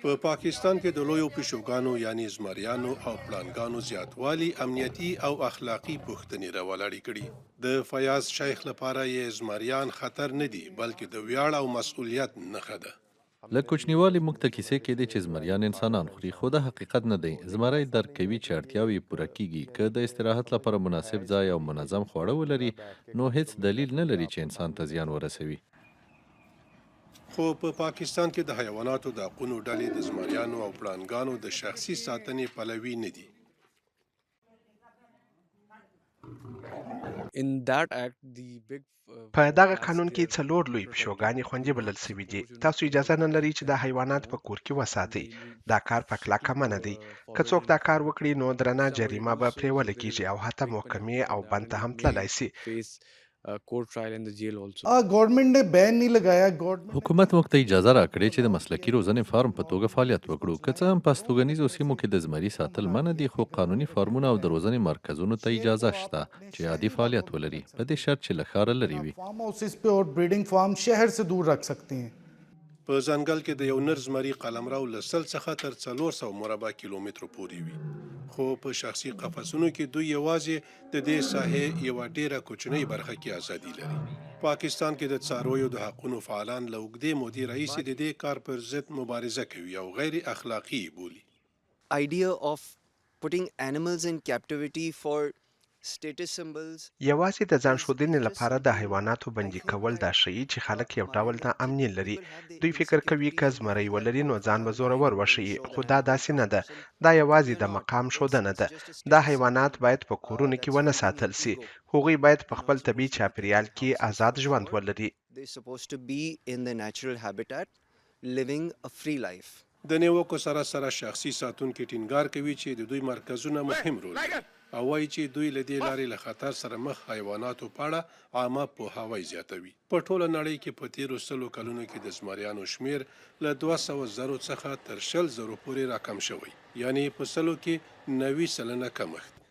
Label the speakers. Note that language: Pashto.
Speaker 1: په پاکستان کې د لویو پیشوګانو یعنی زمریانو او پړانګانو زیاتوالی امنیتي او اخلاقی پوښتنې راولاړې کړي. د فیاض شیخ لپاره یې زمریان خطر نه دي بلکې د ویاړ او مسؤلیت نښه ده.
Speaker 2: له کوچنیوالي موږ ته کیسې کېدې چې زمریان انسانان خوري، خو دا حقیقت نه دی. زمری درک کوي چې اړتیاوې یې پوره کیږي. که د استراحت لپاره مناسب ځای او منظم خواړه ولري، نو هیڅ دلیل نه لري چې انسان ته زیان ورسوي.
Speaker 1: خو په پاکستان کې د حیواناتو د حقونو ډلې د زمریانو او پړانګانو د شخصي ساتنې پلوي نه دي.
Speaker 3: په دغه قانون کې 4 لوی پیشوګانې خوندي بلل شوي دي. تاسو اجازه نه لرئ چې دا حیوانات په کور کې وساتئ. دا کار په کلکه منع دی. که څوک دا کار وکړي نو درنه جریمه به پرې ولګیږي او حتی محکمې او بند ته هم تللی شي.
Speaker 4: गवर्नमेंट ने बैन नहीं लगाया गवर्नमेंट
Speaker 2: حکومت موږ ته اجازه راکړې چې د مسلکي روزنې فارم په توګه فعالیت وکړو. که څه هم په استوګنیزو سیمو کې د زمري ساتل منع دي، خو قانوني فارمونه او د روزنې مرکزونو ته اجازه شته چې عادي فعالیت ولري، په دې شرط چې له ښاره لرې وي.
Speaker 4: फार्म हाउसेस पे और ब्रीडिंग फार्म शहर से दूर रख सकते हैं.
Speaker 1: په ځنګل کې د یو نر زمري قلمرو له 100 څخه تر 400 مربع کیلومترو پورې وي، خو په شخصي قفسونو کې دوی یوازې د دې ساحې یوه ډیره کوچنۍ برخه کې ازادي لري. پاکستان کې د څارویو د حقونو فعالان له اوږدې مودې راهیسې د دې کار پر ضد مبارزه کوي او غیر اخلاقي یې بولي.
Speaker 5: idea of putting animals in captivity for status symbols.
Speaker 3: یوازې د ځان ښودنې لپاره د حیواناتو بندي کول دا ښیي چې خلک یو ډول ناامني لري. دوی فکر کوي که زمری ولري نو ځان به زورور وښیي، خو دا داسې نه ده. دا یوازې د مقام ښودنه ده. دا حیوانات باید په کورونو کې ونه ساتل شي. هغوی باید په خپل طبیعي چاپیریال کې آزاد ژوند ولري.
Speaker 5: They're supposed to be in their natural habitat, living a free life.
Speaker 1: د نیوکو سره سره شخصي ساتونکي ټینګار کوي چې د دوی مرکزونه مهم رول لري او وایي چې دوی له دې لارې له خطر سره مخ حیواناتو په اړه عامه پوهاوی زیاتوي. په ټوله نړۍ کې په تیرو 100 کلونو کې د زمریانو شمیر له 200,000 څخه تر 20,000 پورې راکم شوی، یعنی په 100 کې 90% کمښت.